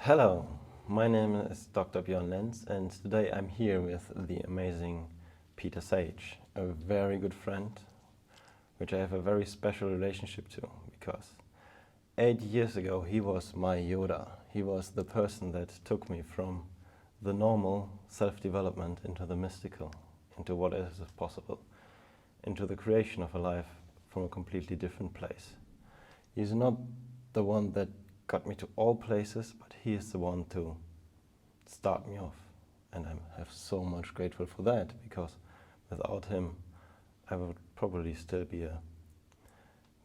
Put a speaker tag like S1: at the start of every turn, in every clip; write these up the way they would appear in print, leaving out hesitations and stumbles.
S1: Hello, my name is Dr. Björn Lenz, and today I'm here with the amazing Peter Sage, a very good friend, which I have a very special relationship to, because 8 years ago he was my Yoda. He was the person that took me from the normal self-development into the mystical, into what is possible, into the creation of a life from a completely different place. He's not the one that got me to all places, but he is the one to start me off. And I'm so much grateful for that, because without him, I would probably still be a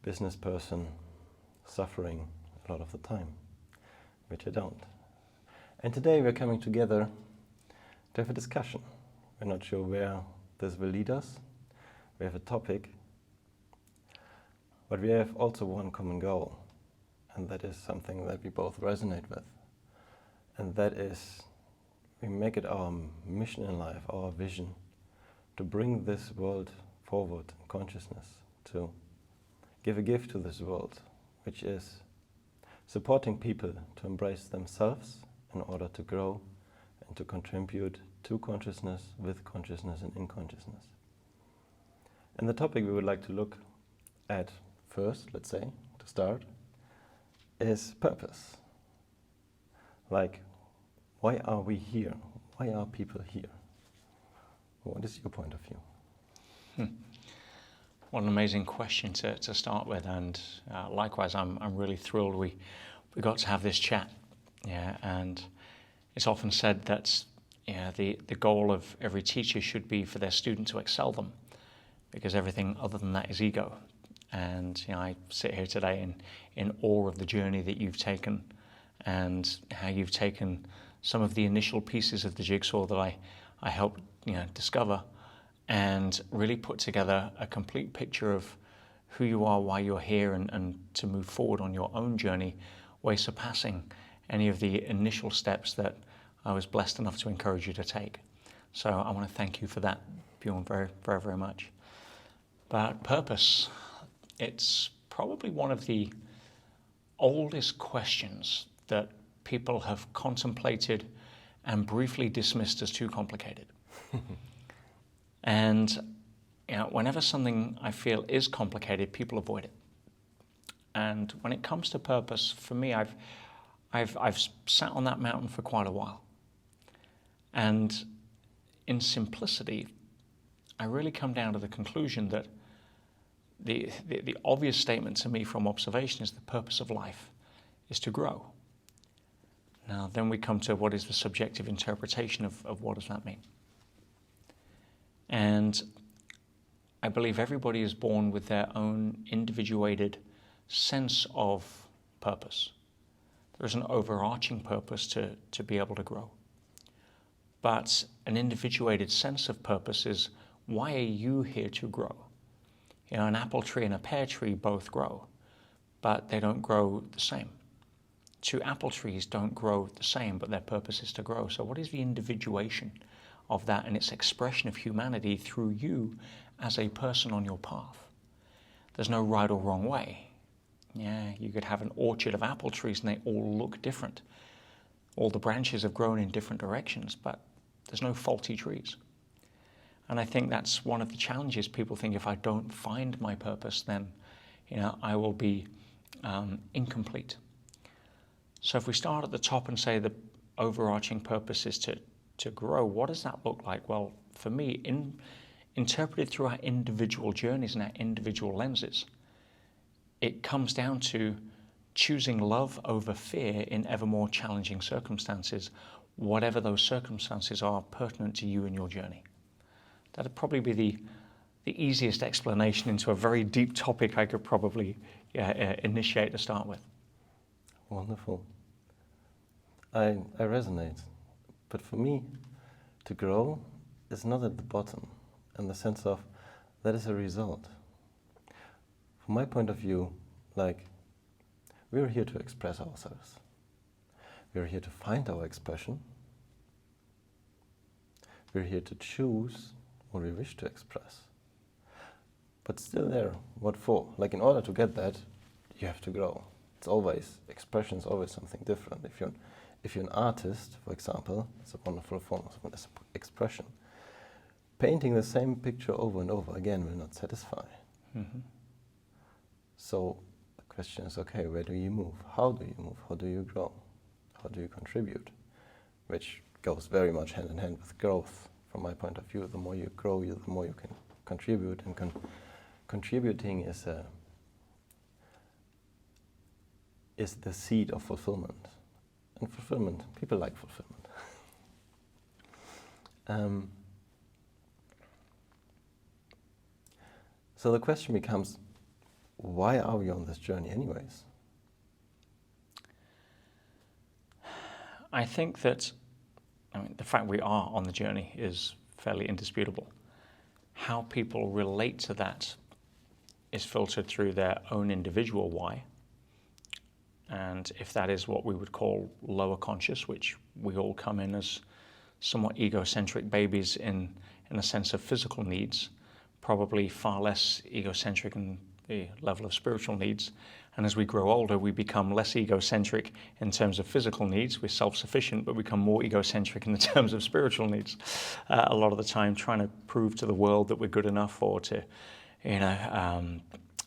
S1: business person suffering a lot of the time, which I don't. And today we're coming together to have a discussion. We're not sure where this will lead us. We have a topic, but we have also one common goal. And that is something that we both resonate with. And that is, we make it our mission in life, our vision, to bring this world forward in consciousness, to give a gift to this world, which is supporting people to embrace themselves in order to grow and to contribute to consciousness, with consciousness and in consciousness. And the topic we would like to look at first, let's say, to start, is purpose. Like, why are we here? Why are people here? What is your point of view?
S2: What an amazing question to start with, and likewise, I'm really thrilled we got to have this chat. Yeah, and it's often said that the goal of every teacher should be for their student to excel them, because everything other than that is ego. And I sit here today in awe of the journey that you've taken, and how you've taken some of the initial pieces of the jigsaw that I helped discover, and really put together a complete picture of who you are, why you're here, and to move forward on your own journey, way surpassing any of the initial steps that I was blessed enough to encourage you to take. So I want to thank you for that, Bjorn, very, very, very much. But purpose, it's probably one of the oldest questions that people have contemplated and briefly dismissed as too complicated. And whenever something I feel is complicated, people avoid it. And when it comes to purpose, for me, I've sat on that mountain for quite a while. And in simplicity, I really come down to the conclusion that the obvious statement to me from observation is the purpose of life is to grow. Now, then we come to what is the subjective interpretation of what does that mean. And I believe everybody is born with their own individuated sense of purpose. There is an overarching purpose to be able to grow. But an individuated sense of purpose is, why are you here to grow? An apple tree and a pear tree both grow, but they don't grow the same. Two apple trees don't grow the same, but their purpose is to grow. So what is the individuation of that and its expression of humanity through you as a person on your path? There's no right or wrong way. Yeah, you could have an orchard of apple trees and they all look different. All the branches have grown in different directions, but there's no faulty trees. And I think that's one of the challenges. People think, if I don't find my purpose, then I will be incomplete. So if we start at the top and say the overarching purpose is to grow, what does that look like? Well, for me, interpreted through our individual journeys and our individual lenses, it comes down to choosing love over fear in ever more challenging circumstances, whatever those circumstances are pertinent to you and your journey. That'd probably be the easiest explanation into a very deep topic I could probably initiate to start with.
S1: Wonderful. I resonate. But for me, to grow is not at the bottom, in the sense of that is a result. From my point of view, we're here to express ourselves. We're here to find our expression. We're here to choose what we wish to express. But still there, what for? In order to get that, you have to grow. It's always, expression is always something different. If you're an artist, for example, it's a wonderful form of expression. Painting the same picture over and over again will not satisfy.
S2: Mm-hmm.
S1: So the question is, okay, where do you move? How do you move? How do you grow? How do you contribute? Which goes very much hand in hand with growth. From my point of view, the more you grow, the more you can contribute. And contributing is the seed of fulfillment. And fulfillment, people like fulfillment. So the question becomes, why are we on this journey anyways?
S2: I think that, the fact we are on the journey is fairly indisputable. How people relate to that is filtered through their own individual why. And if that is what we would call lower conscious, which we all come in as somewhat egocentric babies in a sense of physical needs, probably far less egocentric in the level of spiritual needs. And as we grow older, we become less egocentric in terms of physical needs. We're self-sufficient, but become more egocentric in the terms of spiritual needs. A lot of the time trying to prove to the world that we're good enough, or to,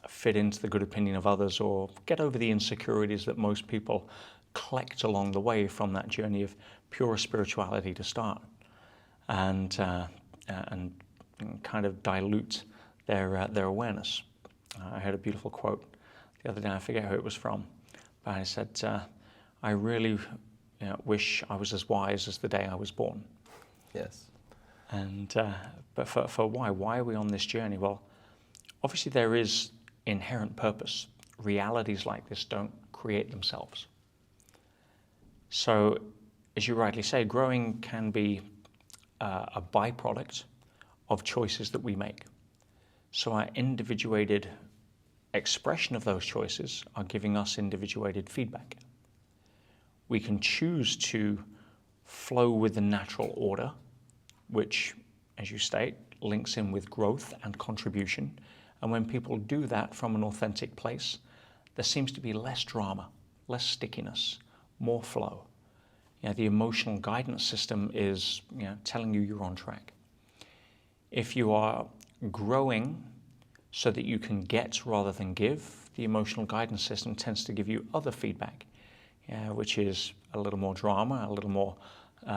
S2: fit into the good opinion of others, or get over the insecurities that most people collect along the way from that journey of pure spirituality to start, and kind of dilute their awareness. I heard a beautiful quote the other day. I forget who it was from, but I said, "I really wish I was as wise as the day I was born."
S1: Yes.
S2: And but for why? Why are we on this journey? Well, obviously there is inherent purpose. Realities like this don't create themselves. So, as you rightly say, growing can be a byproduct of choices that we make. So our individuated expression of those choices are giving us individuated feedback. We can choose to flow with the natural order, which, as you state, links in with growth and contribution. And when people do that from an authentic place, there seems to be less drama, less stickiness, more flow. The emotional guidance system is telling you you're on track. If you are growing so that you can get rather than give, the emotional guidance system tends to give you other feedback, which is a little more drama, a little more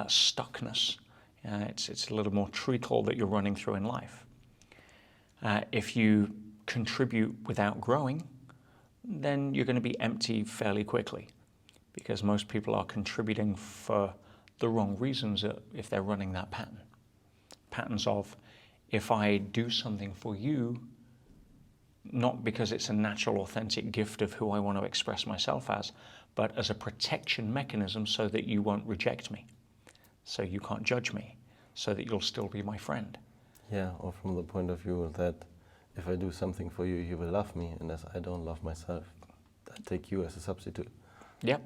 S2: stuckness. It's a little more treacle that you're running through in life. If you contribute without growing, then you're going to be empty fairly quickly, because most people are contributing for the wrong reasons if they're running that pattern. Patterns of, if I do something for you, not because it's a natural, authentic gift of who I want to express myself as, but as a protection mechanism so that you won't reject me, so you can't judge me, so that you'll still be my friend.
S1: Yeah, or from the point of view that if I do something for you, you will love me, and as I don't love myself, I take you as a substitute.
S2: Yep.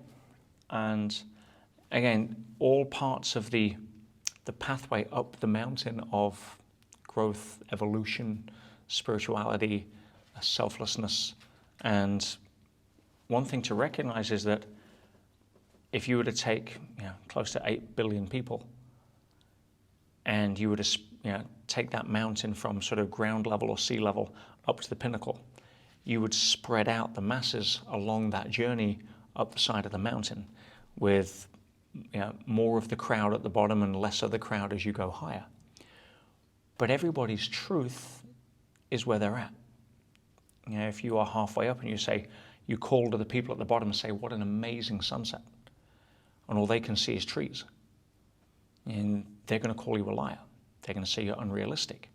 S2: And again, all parts of the pathway up the mountain of growth, evolution, spirituality, selflessness. And one thing to recognize is that if you were to take close to 8 billion people, and you were to take that mountain from sort of ground level or sea level up to the pinnacle, you would spread out the masses along that journey up the side of the mountain, with more of the crowd at the bottom and less of the crowd as you go higher. But everybody's truth is where they're at. If you are halfway up and you call to the people at the bottom and say, "What an amazing sunset," and all they can see is trees, and they're going to call you a liar. They're going to say you're unrealistic.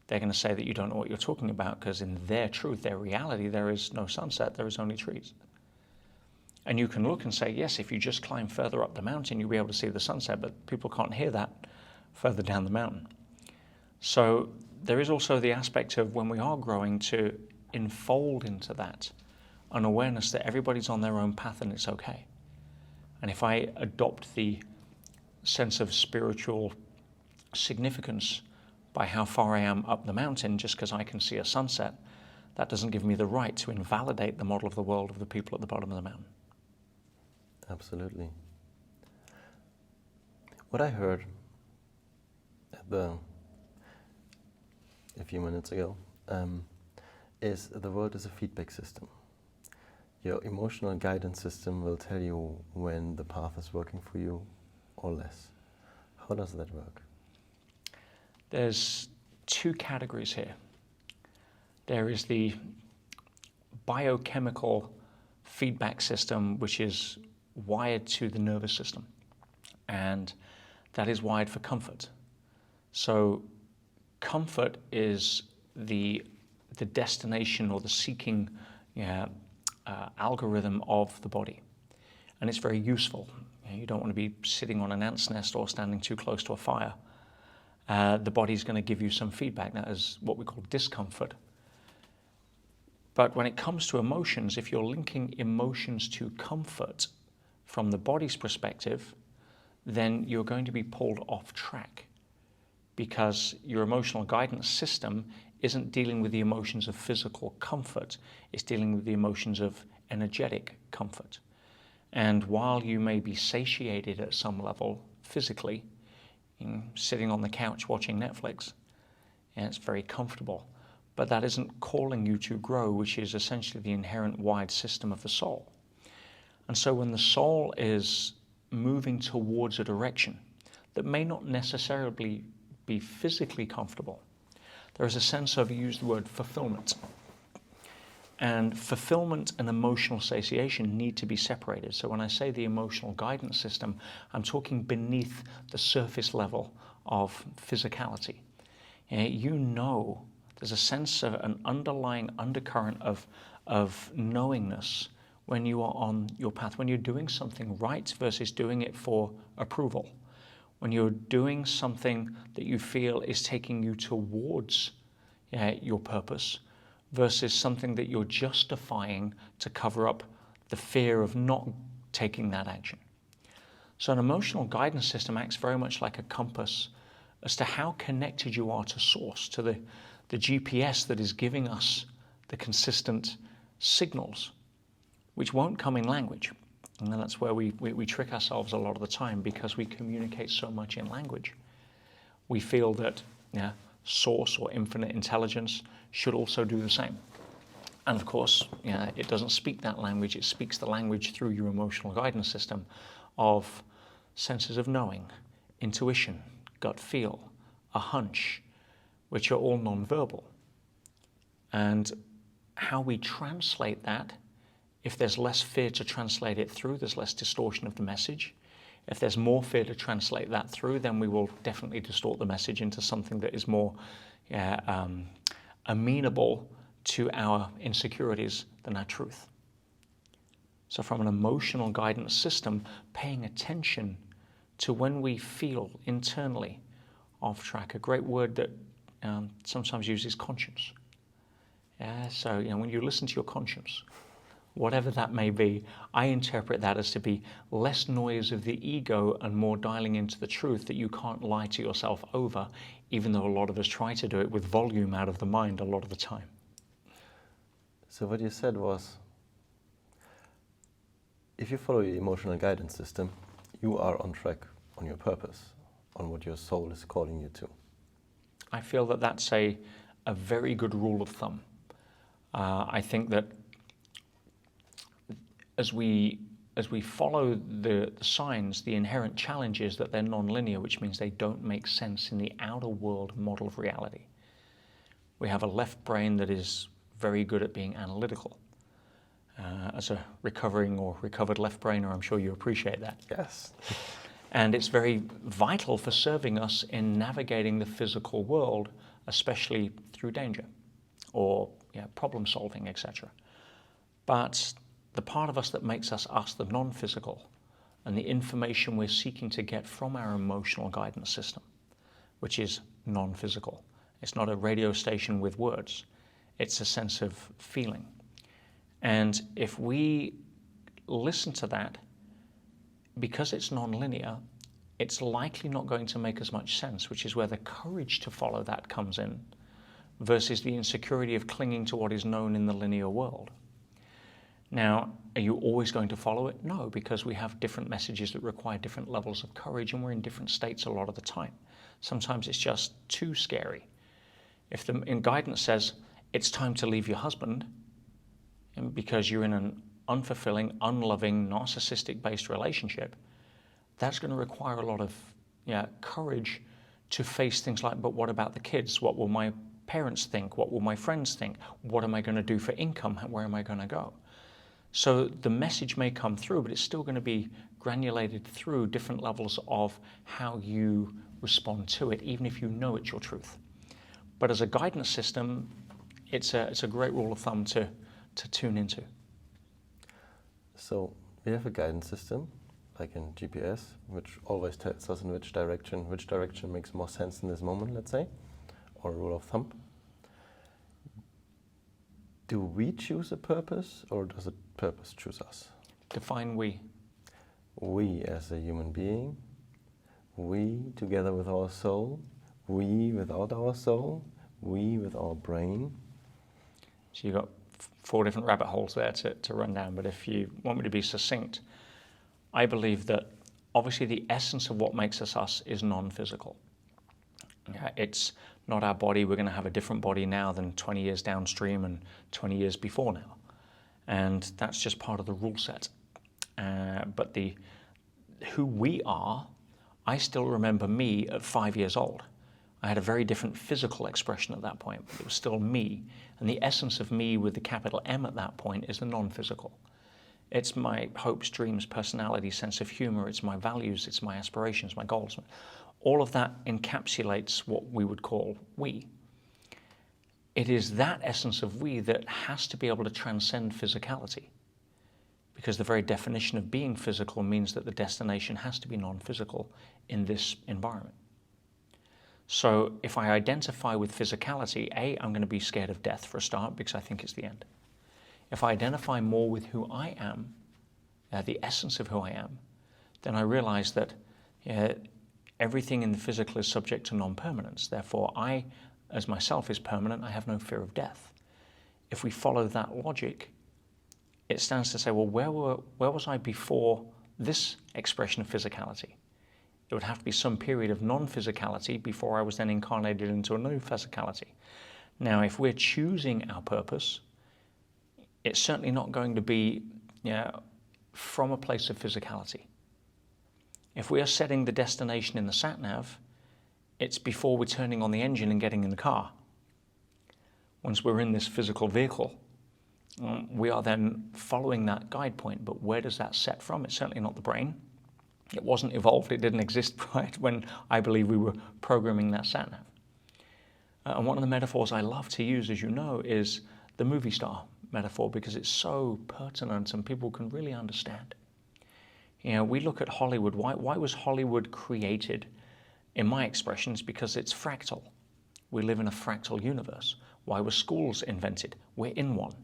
S2: They're going to say that you don't know what you're talking about, because in their truth, their reality, there is no sunset, there is only trees. And you can look and say, yes, if you just climb further up the mountain, you'll be able to see the sunset, but people can't hear that further down the mountain. So there is also the aspect of, when we are growing, to enfold into that an awareness that everybody's on their own path and it's okay. And if I adopt the sense of spiritual significance by how far I am up the mountain, just because I can see a sunset, that doesn't give me the right to invalidate the model of the world of the people at the bottom of the mountain.
S1: Absolutely. What I heard a few minutes ago is the world is a feedback system. Your emotional guidance system will tell you when the path is working for you or less. How does that work?
S2: There's two categories here. There is the biochemical feedback system, which is wired to the nervous system, and that is wired for comfort. So comfort is the destination or the seeking algorithm of the body, and it's very useful. You don't want to be sitting on an ant's nest or standing too close to a fire. The body's going to give you some feedback. That is what we call discomfort. But when it comes to emotions, if you're linking emotions to comfort from the body's perspective, then you're going to be pulled off track, because your emotional guidance system isn't dealing with the emotions of physical comfort, it's dealing with the emotions of energetic comfort. And while you may be satiated at some level physically, sitting on the couch watching Netflix, and it's very comfortable, but that isn't calling you to grow, which is essentially the inherent wired system of the soul. And so when the soul is moving towards a direction that may not necessarily be physically comfortable, there is a sense of, you use the word fulfillment. And fulfillment and emotional satiation need to be separated. So when I say the emotional guidance system, I'm talking beneath the surface level of physicality. You know, there's a sense of an underlying undercurrent of knowingness when you are on your path, when you're doing something right versus doing it for approval, when you're doing something that you feel is taking you towards your purpose versus something that you're justifying to cover up the fear of not taking that action. So an emotional guidance system acts very much like a compass as to how connected you are to source, to the GPS that is giving us the consistent signals, which won't come in language. And that's where we trick ourselves a lot of the time, because we communicate so much in language. We feel that source or infinite intelligence should also do the same. And of course, it doesn't speak that language, it speaks the language through your emotional guidance system of senses of knowing, intuition, gut feel, a hunch, which are all non-verbal. And how we translate that, if there's less fear to translate it through, there's less distortion of the message. If there's more fear to translate that through, then we will definitely distort the message into something that is more amenable to our insecurities than our truth. So from an emotional guidance system, paying attention to when we feel internally off track, a great word that sometimes uses conscience. So when you listen to your conscience, whatever that may be, I interpret that as to be less noise of the ego and more dialing into the truth that you can't lie to yourself over, even though a lot of us try to do it with volume out of the mind a lot of the time.
S1: So what you said was, if you follow your emotional guidance system, you are on track on your purpose, on what your soul is calling you to.
S2: I feel that that's a very good rule of thumb. I think that as we follow the signs, the inherent challenge is that they're non-linear, which means they don't make sense in the outer world model of reality. We have a left brain that is very good at being analytical. As a recovering or recovered left brainer, I'm sure you appreciate that.
S1: Yes.
S2: And it's very vital for serving us in navigating the physical world, especially through danger or problem solving, etc. But the part of us that makes us the non-physical, and the information we're seeking to get from our emotional guidance system, which is non-physical. It's not a radio station with words. It's a sense of feeling. And if we listen to that, because it's non-linear, it's likely not going to make as much sense, which is where the courage to follow that comes in, versus the insecurity of clinging to what is known in the linear world. Now, are you always going to follow it? No, because we have different messages that require different levels of courage, and we're in different states a lot of the time. Sometimes it's just too scary. If the guidance says it's time to leave your husband because you're in an unfulfilling, unloving, narcissistic-based relationship, that's going to require a lot of courage to face things like, but what about the kids? What will my parents think? What will my friends think? What am I going to do for income? Where am I going to go? So the message may come through, but it's still going to be granulated through different levels of how you respond to it, even if you know it's your truth. But as a guidance system, it's a great rule of thumb to tune into.
S1: So we have a guidance system, like in GPS, which always tells us in which direction makes more sense in this moment, let's say, or a rule of thumb. Do we choose a purpose, or does a purpose choose us?
S2: Define we.
S1: We as a human being, we together with our soul, we without our soul, we with our brain.
S2: So you've got 4 different rabbit holes there to run down, but if you want me to be succinct, I believe that obviously the essence of what makes us us is non-physical. It's not our body. We're going to have a different body now than 20 years downstream and 20 years before now. And that's just part of the rule set. But who we are, I still remember me at 5 years old. I had a very different physical expression at that point, but it was still me. And the essence of me with the capital M at that point is the non-physical. It's my hopes, dreams, personality, sense of humor. It's my values. It's my aspirations, my goals. All of that encapsulates what we would call we. It is that essence of we that has to be able to transcend physicality, because the very definition of being physical means that the destination has to be non-physical in this environment. So if I identify with physicality, I'm going to be scared of death for a start, because I think it's the end. If I identify more with who I am, the essence of who I am, then I realize that everything in the physical is subject to non-permanence. Therefore, I, as myself, is permanent. I have no fear of death. If we follow that logic, it stands to say, well, where was I before this expression of physicality? It would have to be some period of non-physicality before I was then incarnated into a new physicality. Now, if we're choosing our purpose, it's certainly not going to be from a place of physicality. If we are setting the destination in the sat-nav, it's before we're turning on the engine and getting in the car. Once we're in this physical vehicle, we are then following that guide point. But where does that set from? It's certainly not the brain. It wasn't evolved. It didn't exist prior to when I believe we were programming that sat-nav. And one of the metaphors I love to use, as you know, is the movie star metaphor, because it's so pertinent and people can really understand. We look at Hollywood. Why was Hollywood created? In my expressions, because it's fractal. We live in a fractal universe. Why were schools invented? We're in one.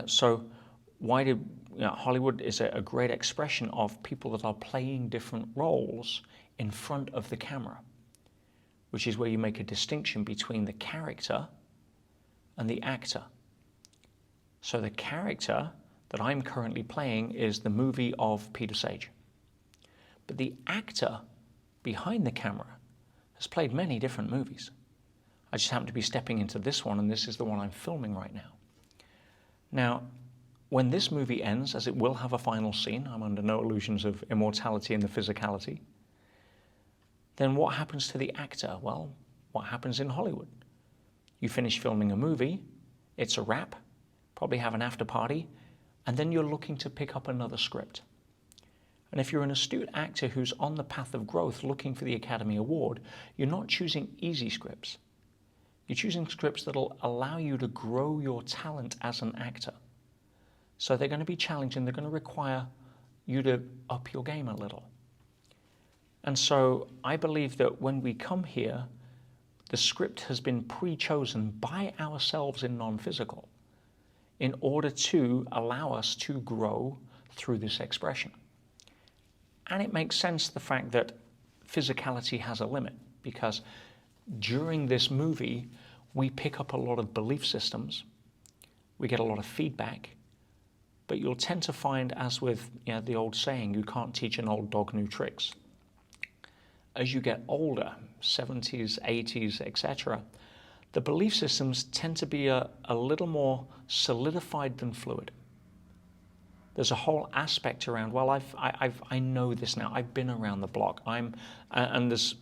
S2: So why did Hollywood is a great expression of people that are playing different roles in front of the camera, which is where you make a distinction between the character and the actor. So the character that I'm currently playing is the movie of Peter Sage. But the actor behind the camera has played many different movies. I just happen to be stepping into this one, and this is the one I'm filming right now. Now, when this movie ends, as it will have a final scene, I'm under no illusions of immortality and the physicality, then what happens to the actor? Well, what happens in Hollywood? You finish filming a movie, it's a wrap, probably have an after party, and then you're looking to pick up another script. And if you're an astute actor who's on the path of growth looking for the Academy Award, you're not choosing easy scripts. You're choosing scripts that'll allow you to grow your talent as an actor. So they're going to be challenging. They're going to require you to up your game a little. And so I believe that when we come here, the script has been pre-chosen by ourselves in non-physical in order to allow us to grow through this expression. And it makes sense, the fact that physicality has a limit, because during this movie, we pick up a lot of belief systems, we get a lot of feedback, but you'll tend to find, as with the old saying, you can't teach an old dog new tricks. As you get older, 70s, 80s, etc., the belief systems tend to be a little more solidified than fluid. There's a whole aspect around, well, I know this now, I've been around the block, and there's,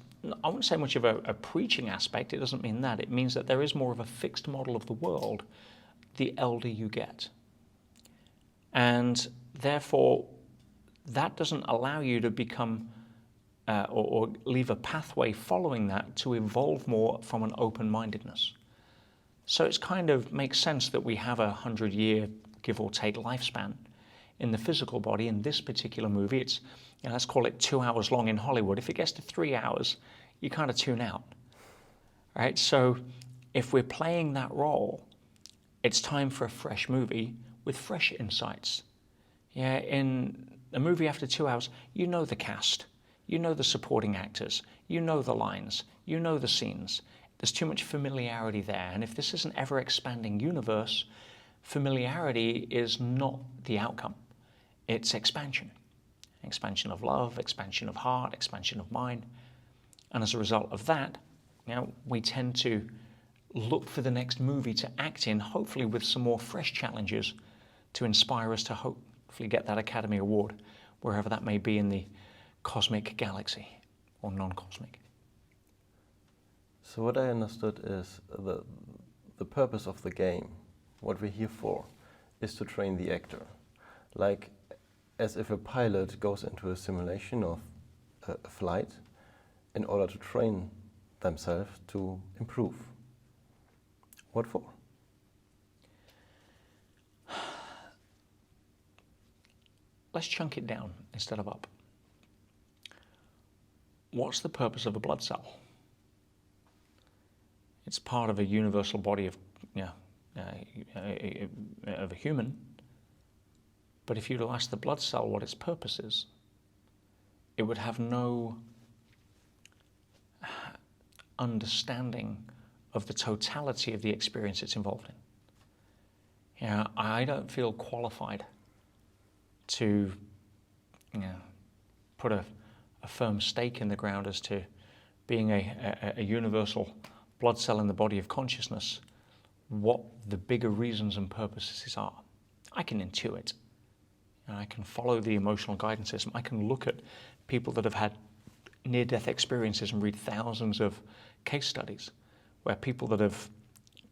S2: I wouldn't say much of a preaching aspect, it doesn't mean that. It means that there is more of a fixed model of the world the elder you get. And therefore, that doesn't allow you to become or leave a pathway following that to evolve more from an open-mindedness. So it's kind of makes sense that we have 100-year, give or take, lifespan in the physical body. In this particular movie, it's, let's call it 2 hours long in Hollywood. If it gets to 3 hours, you kind of tune out, right? So if we're playing that role, it's time for a fresh movie with fresh insights. Yeah, in a movie after 2 hours, you know the cast, you know the supporting actors, you know the lines, you know the scenes. There's too much familiarity there. And if this is an ever-expanding universe, familiarity is not the outcome. It's expansion. Expansion of love, expansion of heart, expansion of mind. And as a result of that, we tend to look for the next movie to act in, hopefully with some more fresh challenges to inspire us to hopefully get that Academy Award, wherever that may be in the cosmic galaxy or non-cosmic.
S1: So what I understood is the purpose of the game, what we're here for, is to train the actor. Like as if a pilot goes into a simulation of a flight in order to train themselves to improve. What for?
S2: Let's chunk it down instead of up. What's the purpose of a blood cell? It's part of a universal body of a human. But if you were to ask the blood cell what its purpose is, it would have no understanding of the totality of the experience it's involved in. I don't feel qualified to put a firm stake in the ground as to being a universal blood cell in the body of consciousness, what the bigger reasons and purposes are. I can intuit. I can follow the emotional guidance system. I can look at people that have had near-death experiences and read thousands of case studies where people that have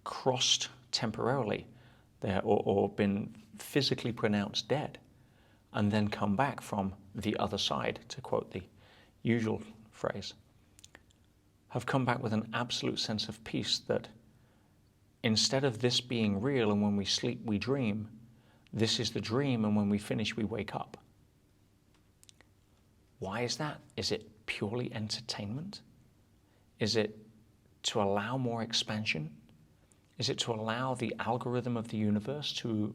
S2: crossed temporarily there or been physically pronounced dead and then come back from the other side, to quote the usual phrase, have come back with an absolute sense of peace that instead of this being real and when we sleep we dream, this is the dream and when we finish we wake up. Why is that? Is it purely entertainment? Is it to allow more expansion? Is it to allow the algorithm of the universe to,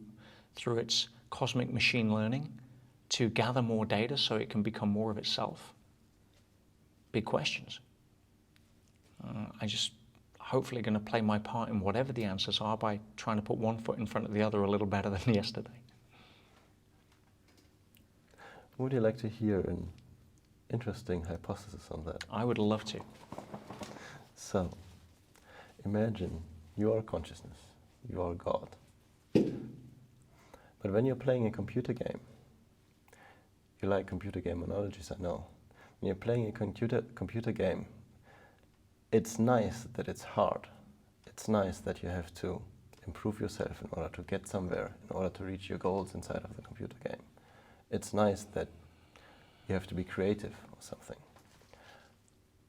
S2: through its cosmic machine learning, to gather more data so it can become more of itself? Big questions. I just hopefully going to play my part in whatever the answers are by trying to put one foot in front of the other a little better than yesterday.
S1: Would you like to hear an interesting hypothesis on that?
S2: I would love to.
S1: So, imagine you are consciousness, you are God. But when you're playing a computer game, you like computer game analogies, I know. When you're playing a computer game, it's nice that it's hard. It's nice that you have to improve yourself in order to get somewhere, in order to reach your goals inside of the computer game. It's nice that you have to be creative or something.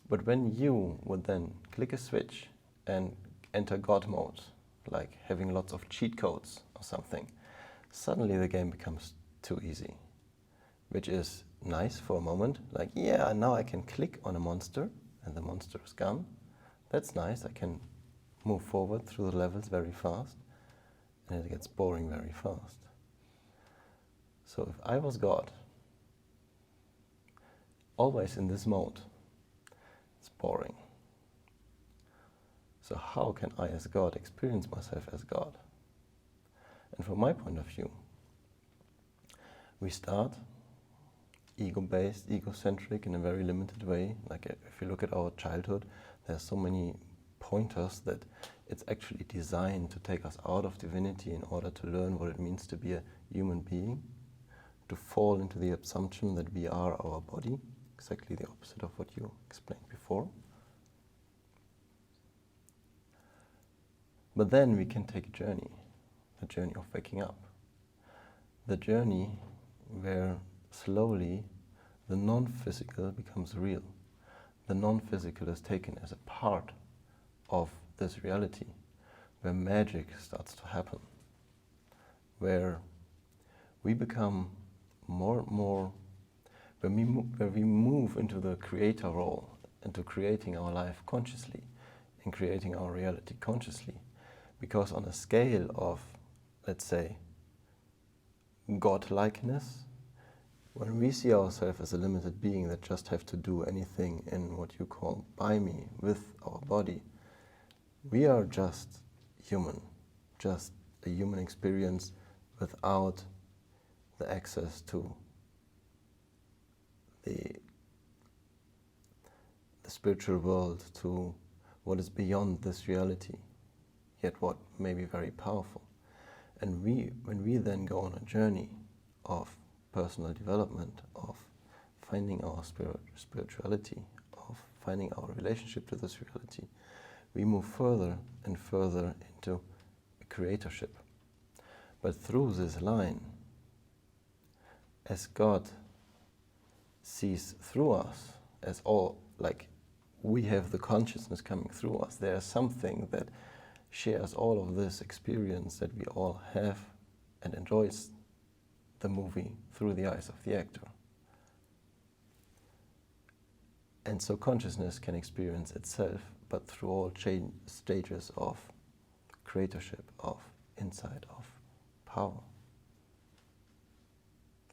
S1: But when you would then click a switch and enter God mode, like having lots of cheat codes or something, suddenly the game becomes too easy, which is nice for a moment. Like, yeah, now I can click on a monster and the monster is gone. That's nice. I can move forward through the levels very fast, and it gets boring very fast. So if I was God, always in this mode, it's boring. So how can I as God experience myself as God? And from my point of view, we start ego-based, egocentric in a very limited way. Like if you look at our childhood, there's so many pointers that it's actually designed to take us out of divinity in order to learn what it means to be a human being, to fall into the assumption that we are our body, exactly the opposite of what you explained before. But then we can take a journey, the journey of waking up, the journey where slowly the non-physical becomes real. The non-physical is taken as a part of this reality, where magic starts to happen, where we become more and more, where we move into the creator role, into creating our life consciously, and creating our reality consciously. Because on a scale of, let's say, godlikeness, when we see ourselves as a limited being that just have to do anything in what you call by me, with our body, we are just human, just a human experience without the access to the spiritual world, to what is beyond this reality, yet what may be very powerful. And when we then go on a journey of personal development, of finding our spirituality, of finding our relationship to this reality, we move further and further into creatorship. But through this line, as God sees through us, as all, like we have the consciousness coming through us, there is something that shares all of this experience that we all have and enjoys the movie through the eyes of the actor. And so consciousness can experience itself, but through all stages of creatorship, of insight, of power.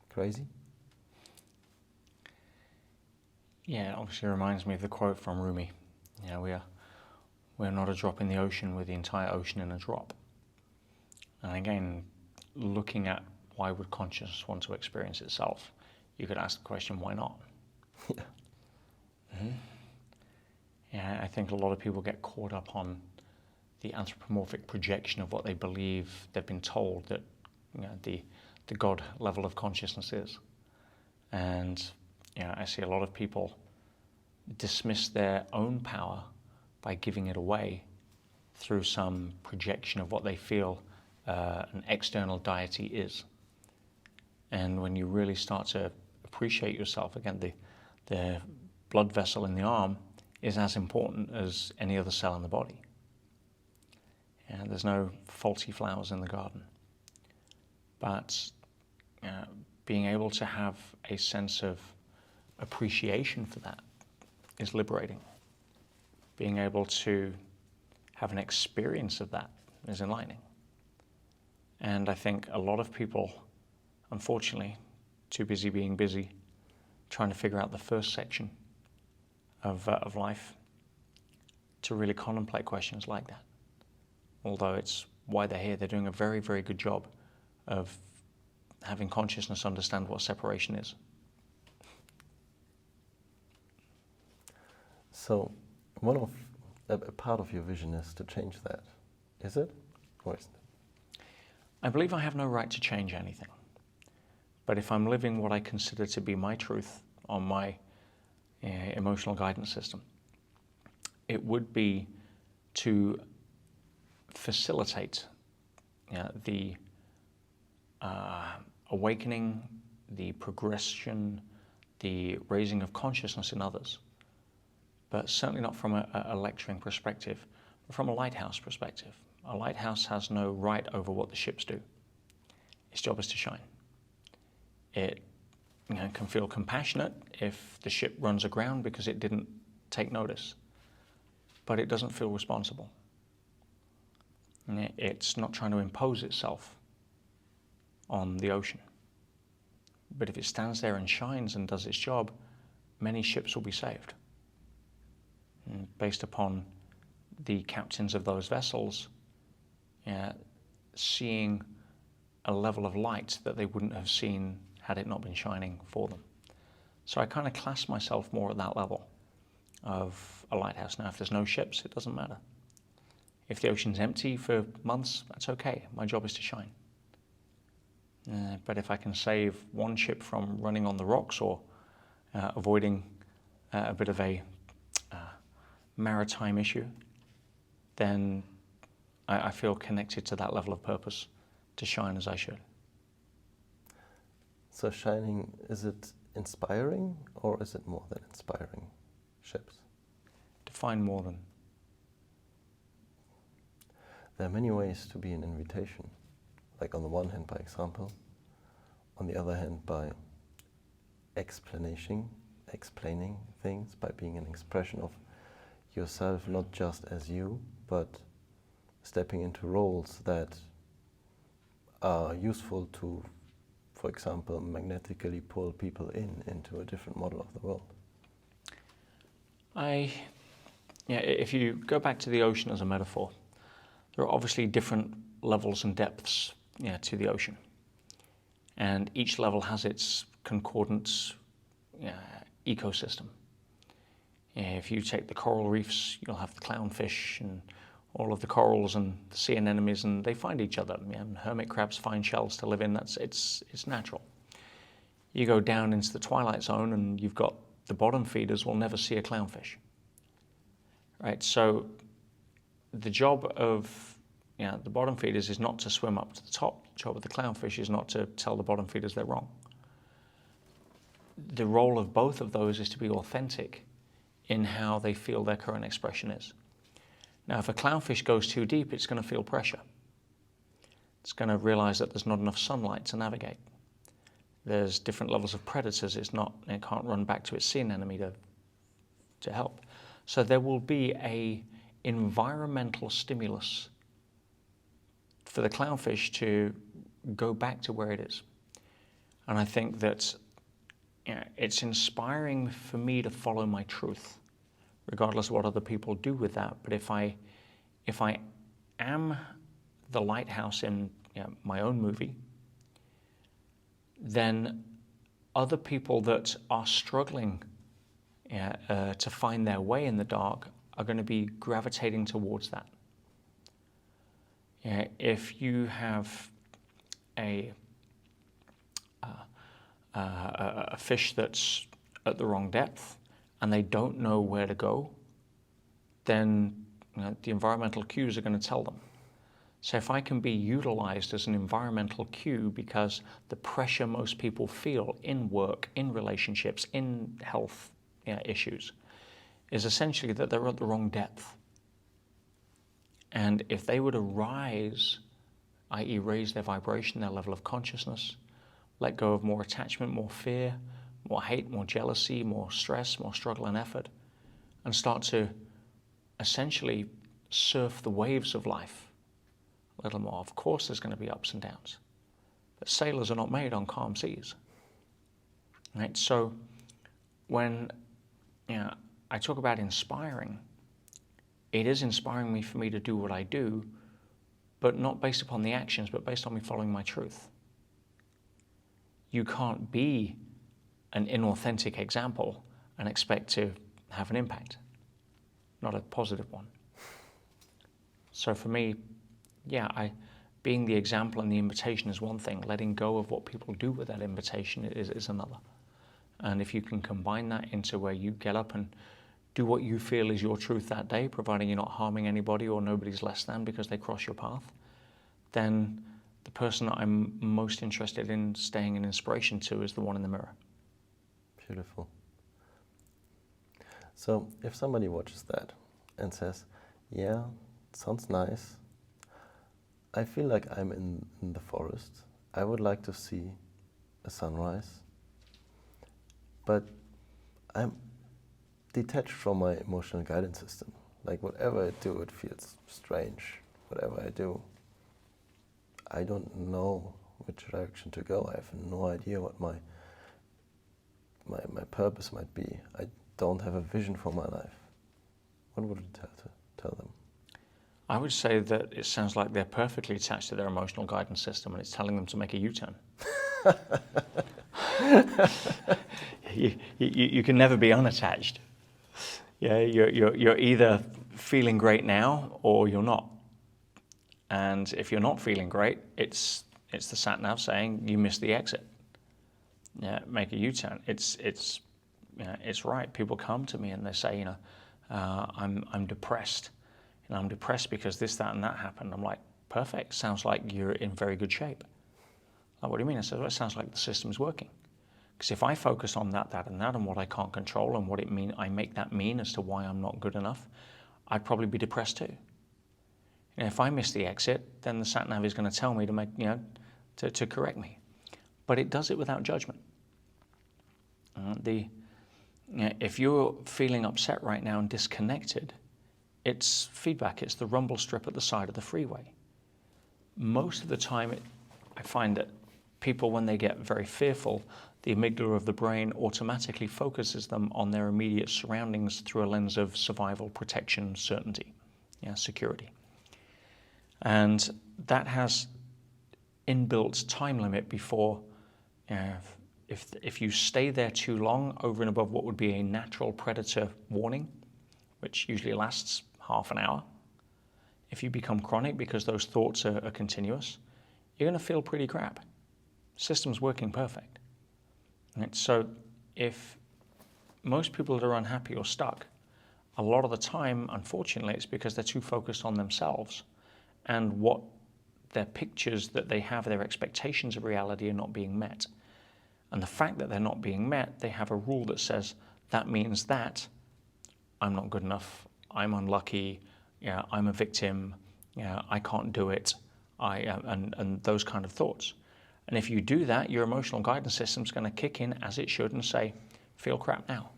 S1: Crazy?
S2: Yeah, it obviously reminds me of the quote from Rumi. You know, we're not a drop in the ocean, we're the entire ocean in a drop. And again, looking at why would consciousness want to experience itself, you could ask the question, why not?
S1: Yeah.
S2: Mm-hmm. Yeah, I think a lot of people get caught up on the anthropomorphic projection of what they believe they've been told that, you know, the God level of consciousness is. And you know, I see a lot of people dismiss their own power by giving it away through some projection of what they feel an external deity is. And when you really start to appreciate yourself, again, the blood vessel in the arm is as important as any other cell in the body. And there's no faulty flowers in the garden. But being able to have a sense of appreciation for that is liberating. Being able to have an experience of that is enlightening. And I think a lot of people, unfortunately, too busy being busy, trying to figure out the first section of life to really contemplate questions like that. Although it's why they're here, they're doing a very, very good job of having consciousness understand what separation is.
S1: So, a part of your vision is to change that. Is it? Or isn't it?
S2: I believe I have no right to change anything. But if I'm living what I consider to be my truth on my emotional guidance system, it would be to facilitate the awakening, the progression, the raising of consciousness in others. But certainly not from a lecturing perspective, but from a lighthouse perspective. A lighthouse has no right over what the ships do. Its job is to shine. It can feel compassionate if the ship runs aground because it didn't take notice, but it doesn't feel responsible. It's not trying to impose itself on the ocean. But if it stands there and shines and does its job, many ships will be saved. And based upon the captains of those vessels seeing a level of light that they wouldn't have seen had it not been shining for them. So I kind of class myself more at that level of a lighthouse. Now, if there's no ships, it doesn't matter. If the ocean's empty for months, that's okay. My job is to shine. But if I can save one ship from running on the rocks or avoiding a bit of a maritime issue, then I feel connected to that level of purpose to shine as I should.
S1: So shining, is it inspiring or is it more than inspiring ships?
S2: Define more than.
S1: There are many ways to be an invitation. Like on the one hand by example, on the other hand by explaining things, by being an expression of yourself, not just as you, but stepping into roles that are useful to, for example, magnetically pull people into a different model of the world.
S2: If you go back to the ocean as a metaphor, there are obviously different levels and depths to the ocean. And each level has its concordant ecosystem. If you take the coral reefs, you'll have the clownfish and all of the corals and the sea anemones, and they find each other. And hermit crabs find shells to live in. It's natural. You go down into the twilight zone and you've got the bottom feeders will never see a clownfish. Right? So the job of the bottom feeders is not to swim up to the top. The job of the clownfish is not to tell the bottom feeders they're wrong. The role of both of those is to be authentic in how they feel their current expression is. Now, if a clownfish goes too deep, it's going to feel pressure. It's going to realize that there's not enough sunlight to navigate. There's different levels of predators. It can't run back to its sea anemone to help. So there will be a environmental stimulus for the clownfish to go back to where it is. And I think that it's inspiring for me to follow my truth, regardless of what other people do with that. But if I am the lighthouse in my own movie, then other people that are struggling to find their way in the dark are going to be gravitating towards that. If you have a fish that's at the wrong depth and they don't know where to go, then the environmental cues are going to tell them. So if I can be utilized as an environmental cue, because the pressure most people feel in work, in relationships, in health issues, is essentially that they're at the wrong depth. And if they were to rise, i.e. raise their vibration, their level of consciousness, let go of more attachment, more fear, more hate, more jealousy, more stress, more struggle and effort, and start to essentially surf the waves of life a little more. Of course there's going to be ups and downs, but sailors are not made on calm seas. Right? So when I talk about inspiring, it is inspiring for me to do what I do, but not based upon the actions, but based on me following my truth. You can't be an inauthentic example and expect to have an impact, not a positive one. So for me, being the example and the invitation is one thing. Letting go of what people do with that invitation is another. And if you can combine that into where you get up and do what you feel is your truth that day, providing you're not harming anybody or nobody's less than because they cross your path, then the person that I'm most interested in staying an inspiration to is the one in the mirror.
S1: Beautiful. So if somebody watches that and says, yeah, it sounds nice, I feel like I'm in the forest, I would like to see a sunrise, but I'm detached from my emotional guidance system. Like whatever I do, it feels strange. Whatever I do, I don't know which direction to go. I have no idea what my purpose might be. I don't have a vision for my life. What would you tell them?
S2: I would say that it sounds like they're perfectly attached to their emotional guidance system, and it's telling them to make a U-turn. You can never be unattached. Yeah, you're either feeling great now or you're not. And if you're not feeling great, it's the sat nav saying you missed the exit. Yeah, make a U-turn. It's right. People come to me and they say, I'm depressed. And I'm depressed because this, that, and that happened. I'm like, perfect. Sounds like you're in very good shape. Like, what do you mean? I said, well, it sounds like the system's working. Because if I focus on that, and that, and what I can't control, and what I make that mean as to why I'm not good enough, I'd probably be depressed too. And if I miss the exit, then the sat nav is going to tell me to correct me. But it does it without judgment. If you're feeling upset right now and disconnected, it's feedback. It's the rumble strip at the side of the freeway. Most of the time, I find that people, when they get very fearful, the amygdala of the brain automatically focuses them on their immediate surroundings through a lens of survival, protection, certainty, security. And that has inbuilt time limit before, if you stay there too long, over and above what would be a natural predator warning, which usually lasts half an hour, if you become chronic because those thoughts are continuous, you're going to feel pretty crap. System's working perfect. Right? So if most people that are unhappy or stuck, a lot of the time, unfortunately, it's because they're too focused on themselves and what their pictures that they have, their expectations of reality are not being met. And the fact that they're not being met, they have a rule that says that means that I'm not good enough, I'm unlucky, I'm a victim, I can't do it, and those kind of thoughts. And if you do that, your emotional guidance system's going to kick in as it should and say, feel crap now.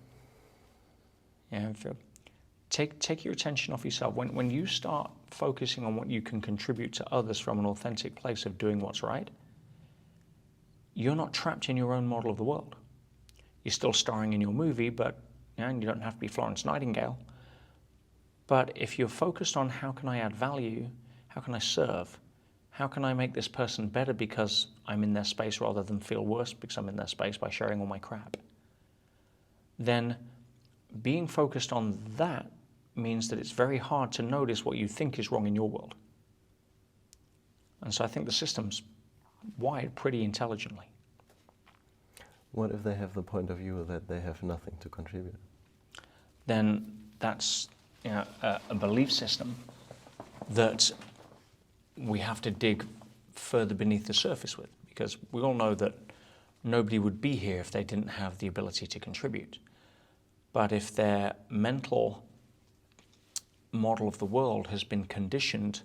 S2: Take your attention off yourself. When you start focusing on what you can contribute to others from an authentic place of doing what's right, you're not trapped in your own model of the world. You're still starring in your movie, but you don't have to be Florence Nightingale. But if you're focused on how can I add value, how can I serve, how can I make this person better because I'm in their space rather than feel worse because I'm in their space by sharing all my crap, then being focused on that means that it's very hard to notice what you think is wrong in your world. And so I think the system's wired pretty intelligently.
S1: What if they have the point of view that they have nothing to contribute?
S2: Then that's a belief system that we have to dig further beneath the surface with, because we all know that nobody would be here if they didn't have the ability to contribute. But if their mental model of the world has been conditioned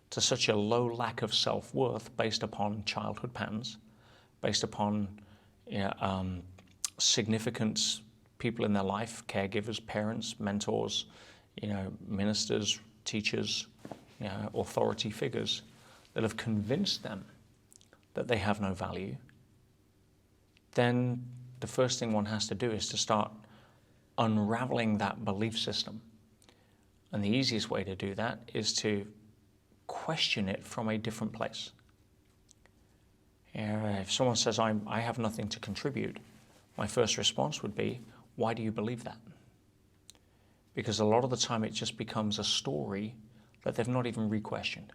S2: to such a low lack of self-worth based upon childhood patterns, based upon significant people in their life, caregivers, parents, mentors, ministers, teachers, authority figures that have convinced them that they have no value, then the first thing one has to do is to start unraveling that belief system. And the easiest way to do that is to question it from a different place. If someone says, I have nothing to contribute, my first response would be, why do you believe that? Because a lot of the time it just becomes a story that they've not even re-questioned.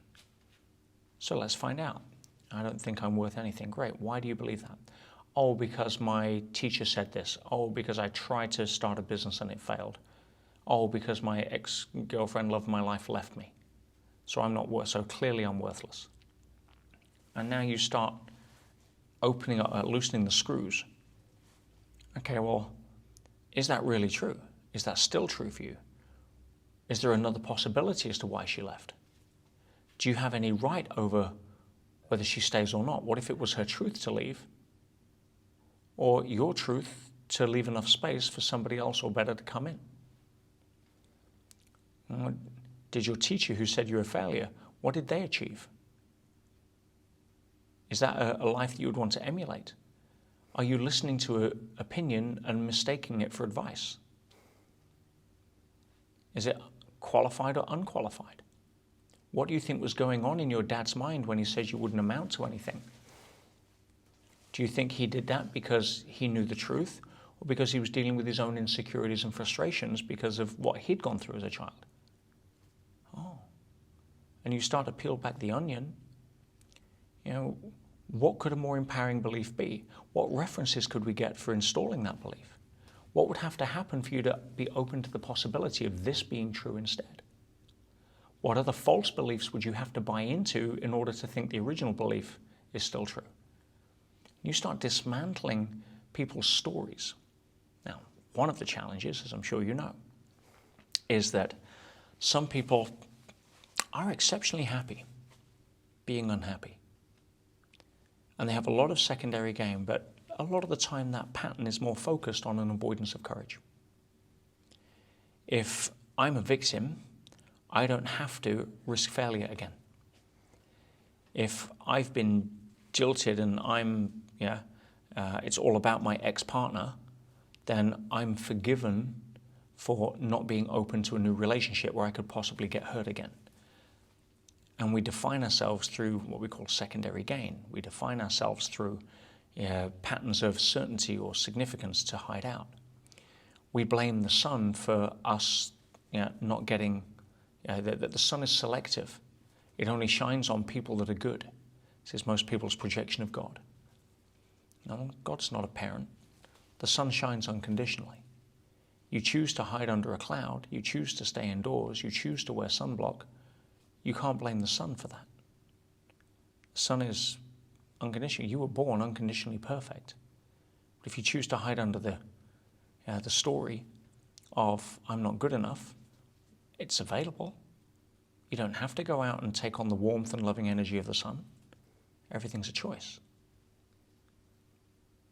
S2: So let's find out. I don't think I'm worth anything. Great. Why do you believe that? Oh, because my teacher said this. Oh, because I tried to start a business and it failed. Oh, because my ex-girlfriend, love of my life, left me. So I'm not worth. So clearly I'm worthless. And now you start opening up, loosening the screws. Okay, well, is that really true? Is that still true for you? Is there another possibility as to why she left? Do you have any right over whether she stays or not? What if it was her truth to leave? Or your truth to leave enough space for somebody else or better to come in? Did your teacher who said you're a failure, what did they achieve? Is that a life that you would want to emulate? Are you listening to an opinion and mistaking it for advice? Is it qualified or unqualified? What do you think was going on in your dad's mind when he said you wouldn't amount to anything? Do you think he did that because he knew the truth, or because he was dealing with his own insecurities and frustrations because of what he'd gone through as a child? Oh. And you start to peel back the onion. You know, what could a more empowering belief be? What references could we get for installing that belief? What would have to happen for you to be open to the possibility of this being true instead? What other false beliefs would you have to buy into in order to think the original belief is still true? You start dismantling people's stories. Now, one of the challenges, as I'm sure you know, is that some people are exceptionally happy being unhappy. And they have a lot of secondary gain, but a lot of the time that pattern is more focused on an avoidance of courage. If I'm a victim, I don't have to risk failure again. If I've been jilted and it's all about my ex-partner, then I'm forgiven for not being open to a new relationship where I could possibly get hurt again. And we define ourselves through what we call secondary gain. We define ourselves through patterns of certainty or significance to hide out. We blame the sun for us not getting, that the sun is selective. It only shines on people that are good. This is most people's projection of God. No, God's not a parent. The sun shines unconditionally. You choose to hide under a cloud, you choose to stay indoors, you choose to wear sunblock. You can't blame the sun for that. The sun is unconditional. You were born unconditionally perfect. But if you choose to hide under the story of I'm not good enough, it's available. You don't have to go out and take on the warmth and loving energy of the sun. Everything's a choice.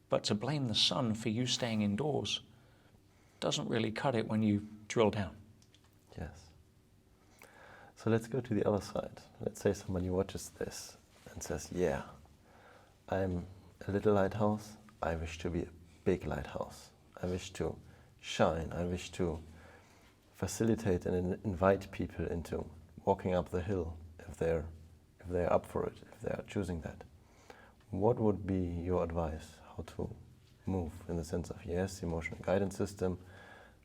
S2: But to blame the sun for you staying indoors doesn't really cut it when you drill down.
S1: Yes. So let's go to the other side. Let's say somebody watches this and says, yeah, I'm a little lighthouse. I wish to be a big lighthouse. I wish to shine. I wish to facilitate and invite people into walking up the hill if they're up for it, if they are choosing that. What would be your advice how to move in the sense of, yes, emotional guidance system,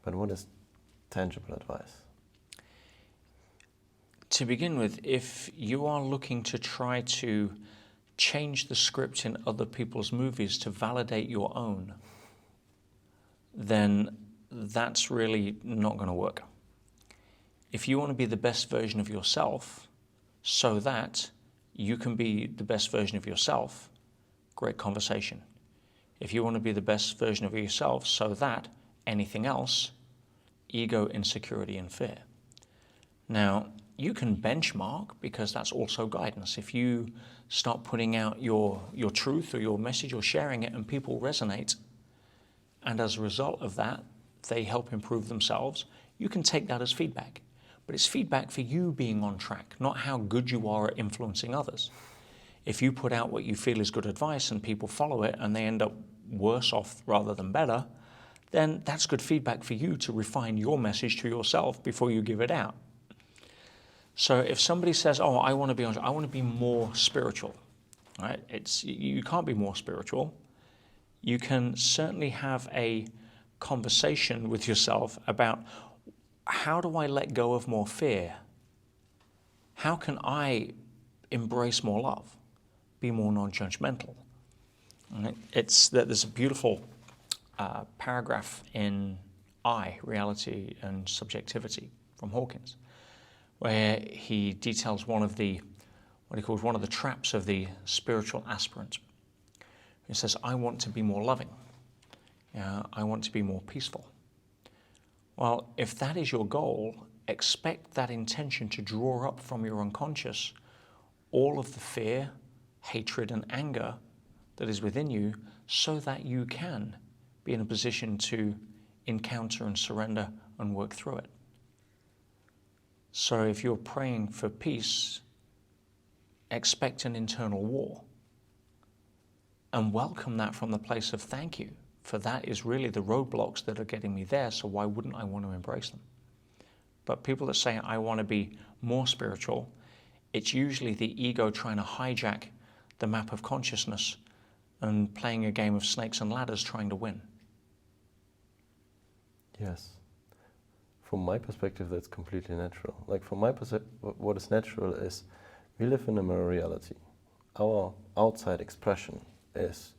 S1: but what is tangible advice?
S2: To begin with, if you are looking to try to change the script in other people's movies to validate your own, then that's really not going to work. If you want to be the best version of yourself so that you can be the best version of yourself, great conversation. If you want to be the best version of yourself so that anything else, ego, insecurity, and fear. Now, you can benchmark because that's also guidance. If you start putting out your truth or your message or sharing it and people resonate, and as a result of that, they help improve themselves, you can take that as feedback. But it's feedback for you being on track, not how good you are at influencing others. If you put out what you feel is good advice and people follow it and they end up worse off rather than better, then that's good feedback for you to refine your message to yourself before you give it out. So if somebody says, oh, I want to be more spiritual, right? You can't be more spiritual. You can certainly have a conversation with yourself about, how do I let go of more fear? How can I embrace more love? Be more non-judgmental? Right? There's a beautiful paragraph in I, Reality and Subjectivity from Hawkins, where he details what he calls one of the traps of the spiritual aspirant. He says, I want to be more loving. I want to be more peaceful. Well, if that is your goal, expect that intention to draw up from your unconscious all of the fear, hatred, and anger that is within you so that you can be in a position to encounter and surrender and work through it. So if you're praying for peace, expect an internal war and welcome that from the place of thank you, for that is really the roadblocks that are getting me there, so why wouldn't I want to embrace them? But people that say, I want to be more spiritual, it's usually the ego trying to hijack the map of consciousness and playing a game of snakes and ladders trying to win.
S1: Yes. From my perspective, that's completely natural. Like from my perspective, what is natural is we live in a mirror reality. Our outside expression is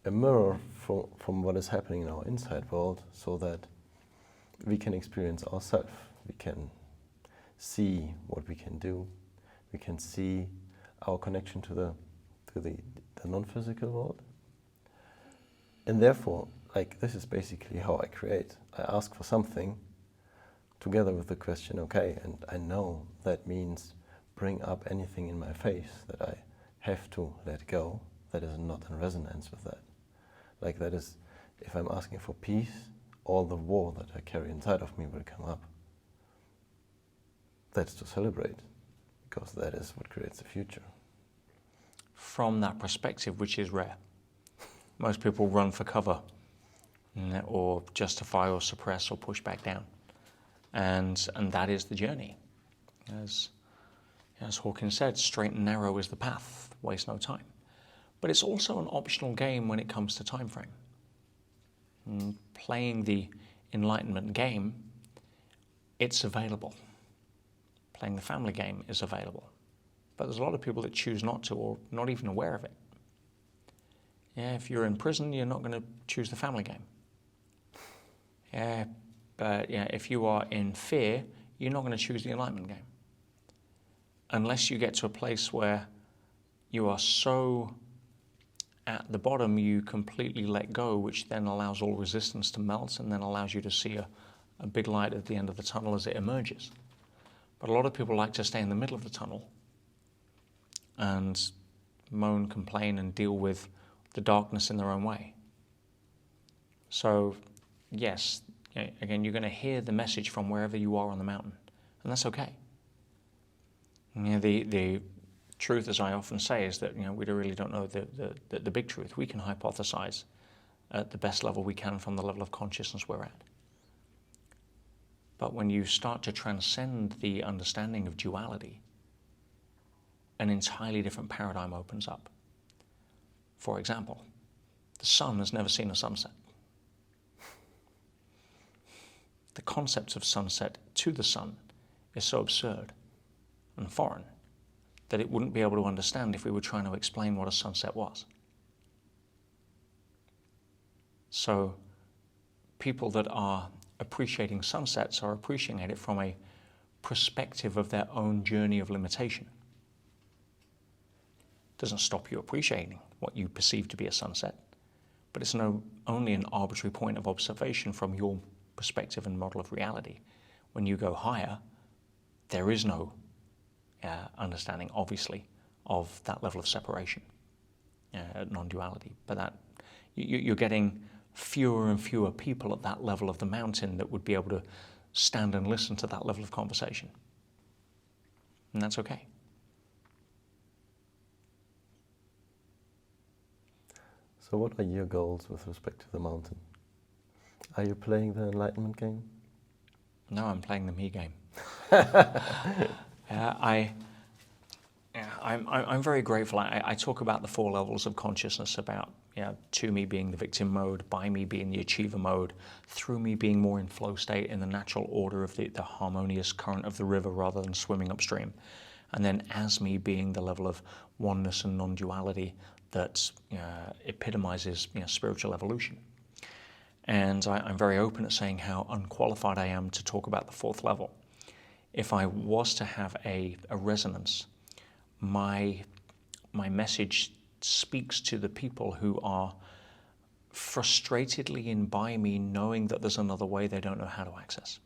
S1: a mirror from what is happening in our inside world, so that we can experience ourselves. We can see what we can do. We can see our connection to the non-physical world. And therefore, like, this is basically how I create. I ask for something together with the question, okay, and I know that means bring up anything in my face that I have to let go, that is not in resonance with that. Like, that is, if I'm asking for peace, all the war that I carry inside of me will come up. That's to celebrate, because that is what creates the future.
S2: From that perspective, which is rare. Most people run for cover, or justify or suppress or push back down. And that is the journey. As Hawkins said, straight and narrow is the path, waste no time. But it's also an optional game when it comes to time frame. Playing the enlightenment game, it's available. Playing the family game is available. But there's a lot of people that choose not to, or not even aware of it. Yeah, if you're in prison, you're not going to choose the family game. Yeah, but yeah, if you are in fear, you're not going to choose the enlightenment game. Unless you get to a place where you are so at the bottom, you completely let go, which then allows all resistance to melt and then allows you to see a big light at the end of the tunnel as it emerges. But a lot of people like to stay in the middle of the tunnel and moan, complain, and deal with the darkness in their own way. So, yes, again, you're going to hear the message from wherever you are on the mountain, and that's okay. The truth, as I often say, is that we really don't know the big truth. We can hypothesize at the best level we can from the level of consciousness we're at. But when you start to transcend the understanding of duality, an entirely different paradigm opens up. For example, the sun has never seen a sunset. The concept of sunset to the sun is so absurd and foreign that it wouldn't be able to understand if we were trying to explain what a sunset was. So people that are appreciating sunsets are appreciating it from a perspective of their own journey of limitation. It doesn't stop you appreciating what you perceive to be a sunset, but it's only an arbitrary point of observation from your perspective and model of reality. When you go higher, there is no understanding, obviously, of that level of separation, non-duality. But you're getting fewer and fewer people at that level of the mountain that would be able to stand and listen to that level of conversation. And that's okay.
S1: So what are your goals with respect to the mountain? Are you playing the enlightenment game?
S2: No, I'm playing the me game. I'm very grateful. I talk about the 4 levels of consciousness, about to me being the victim mode, by me being the achiever mode, through me being more in flow state in the natural order of the harmonious current of the river rather than swimming upstream, and then as me being the level of oneness and non-duality that epitomizes spiritual evolution. And I'm very open at saying how unqualified I am to talk about the 4th level. If I was to have a resonance, my message speaks to the people who are frustratedly in by me, knowing that there's another way they don't know how to access.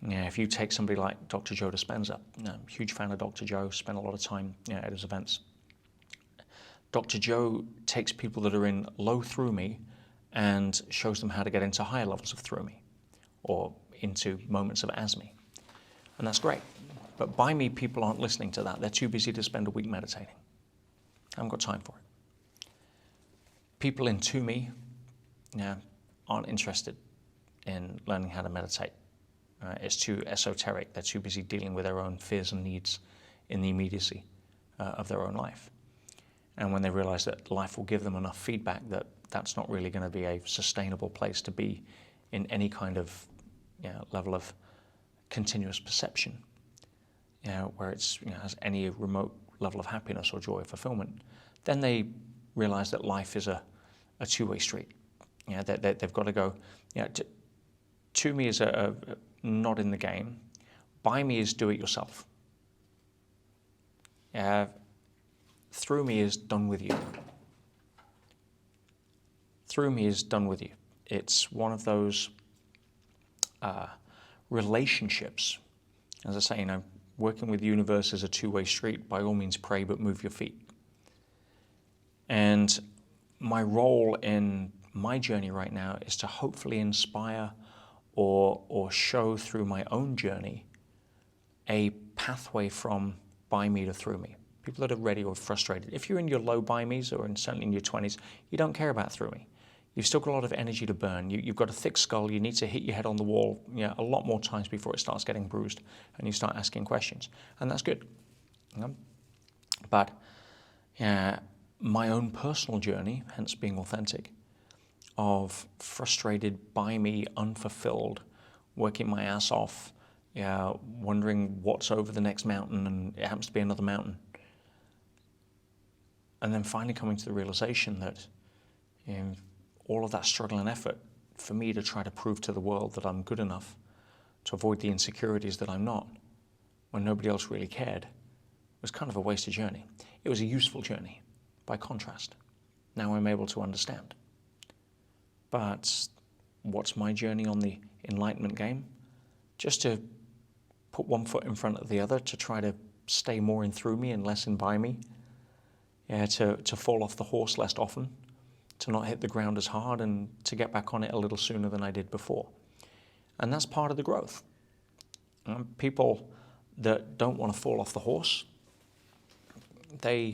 S2: If you take somebody like Dr. Joe Dispenza, huge fan of Dr. Joe, spent a lot of time at his events. Dr. Joe takes people that are in low through me and shows them how to get into higher levels of through me, or into moments of as me. And that's great. But by me, people aren't listening to that. They're too busy to spend a week meditating. I haven't got time for it. People in to me aren't interested in learning how to meditate. It's too esoteric. They're too busy dealing with their own fears and needs in the immediacy of their own life. And when they realize that life will give them enough feedback that that's not really going to be a sustainable place to be in any kind of level of continuous perception, where it's has any remote level of happiness or joy or fulfillment, then they realize that life is a two-way street. They've got to go, to me is a not in the game. By me is do it yourself. Through me is done with you. Through me is done with you. It's one of those relationships. As I say, working with the universe is a two-way street. By all means, pray, but move your feet. And my role in my journey right now is to hopefully inspire or show through my own journey a pathway from by me to through me. People that are ready or frustrated. If you're in your low by me's or certainly in your 20s, you don't care about through me. You've still got a lot of energy to burn. You've got a thick skull. You need to hit your head on the wall a lot more times before it starts getting bruised and you start asking questions. And that's good. But my own personal journey, hence being authentic, of frustrated by me, unfulfilled, working my ass off, wondering what's over the next mountain, and it happens to be another mountain. And then finally coming to the realization that all of that struggle and effort for me to try to prove to the world that I'm good enough to avoid the insecurities that I'm not, when nobody else really cared, was kind of a wasted journey. It was a useful journey, by contrast. Now I'm able to understand. But what's my journey on the enlightenment game? Just to put one foot in front of the other, to try to stay more in through me and less in by me. To fall off the horse less often, to not hit the ground as hard, and to get back on it a little sooner than I did before. And that's part of the growth. People that don't want to fall off the horse, they're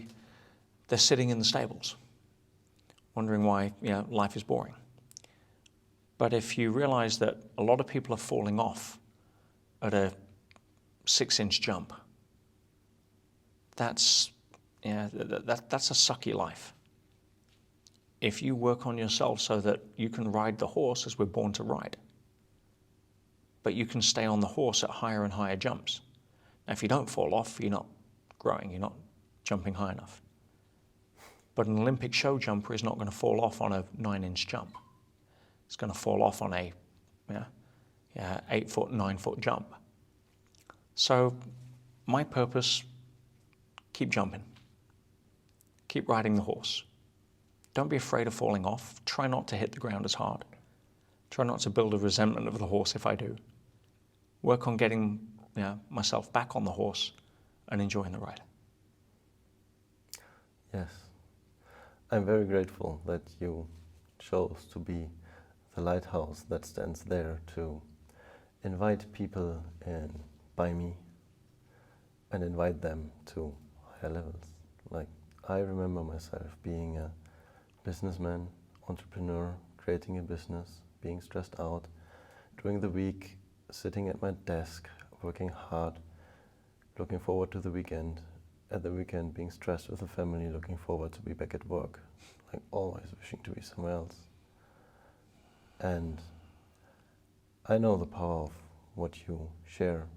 S2: sitting in the stables, wondering why life is boring. But if you realize that a lot of people are falling off at a 6-inch jump, that's a sucky life. If you work on yourself so that you can ride the horse as we're born to ride, but you can stay on the horse at higher and higher jumps. Now, if you don't fall off, you're not growing, you're not jumping high enough. But an Olympic show jumper is not going to fall off on a 9-inch jump. It's going to fall off on a 8-foot, 9-foot jump. So my purpose, keep jumping. Keep riding the horse. Don't be afraid of falling off. Try not to hit the ground as hard. Try not to build a resentment of the horse if I do. Work on getting myself back on the horse and enjoying the ride.
S1: Yes. I'm very grateful that you chose to be the lighthouse that stands there to invite people in by me and invite them to higher levels. Like, I remember myself being a businessman, entrepreneur, creating a business, being stressed out, during the week, sitting at my desk, working hard, looking forward to the weekend, at the weekend being stressed with the family, looking forward to be back at work, like always wishing to be somewhere else. And I know the power of what you share,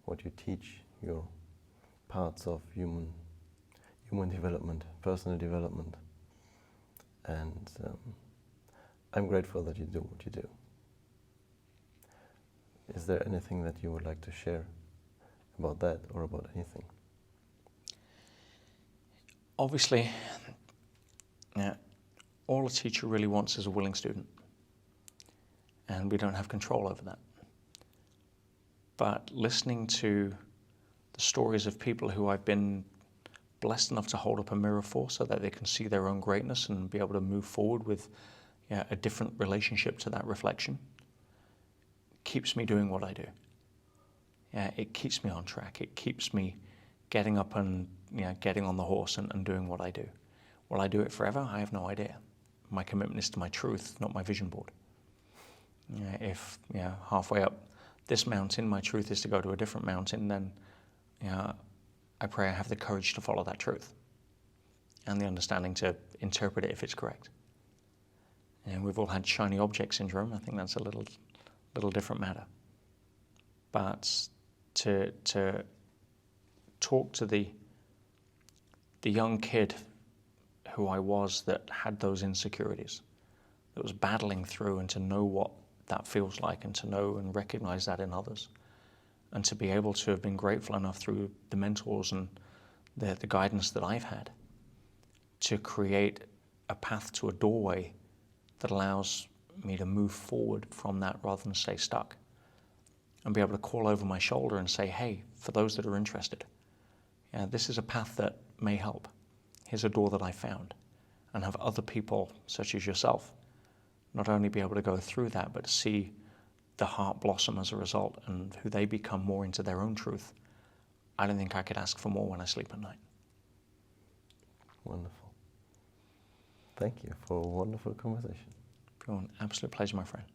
S1: what you teach, your parts of human development, personal development. And I'm grateful that you do what you do. Is there anything that you would like to share about that or about anything?
S2: Obviously, all a teacher really wants is a willing student. And we don't have control over that. But listening to the stories of people who I've been blessed enough to hold up a mirror for so that they can see their own greatness and be able to move forward with a different relationship to that reflection, keeps me doing what I do. It keeps me on track. It keeps me getting up and getting on the horse and doing what I do. Will I do it forever? I have no idea. My commitment is to my truth, not my vision board. If halfway up this mountain, my truth is to go to a different mountain, then I pray I have the courage to follow that truth and the understanding to interpret it if it's correct. And we've all had shiny object syndrome. I think that's a little different matter. But to talk to the young kid who I was that had those insecurities, that was battling through, and to know what that feels like, and to know and recognize that in others, and to be able to have been grateful enough through the mentors and the guidance that I've had to create a path to a doorway that allows me to move forward from that rather than stay stuck, and be able to call over my shoulder and say, hey, for those that are interested, this is a path that may help. Here's a door that I found. And have other people, such as yourself, not only be able to go through that, but see the heart blossom as a result, and who they become more into their own truth. I don't think I could ask for more when I sleep at night.
S1: Wonderful. Thank you for a wonderful conversation.
S2: Bjorn, absolute pleasure, my friend.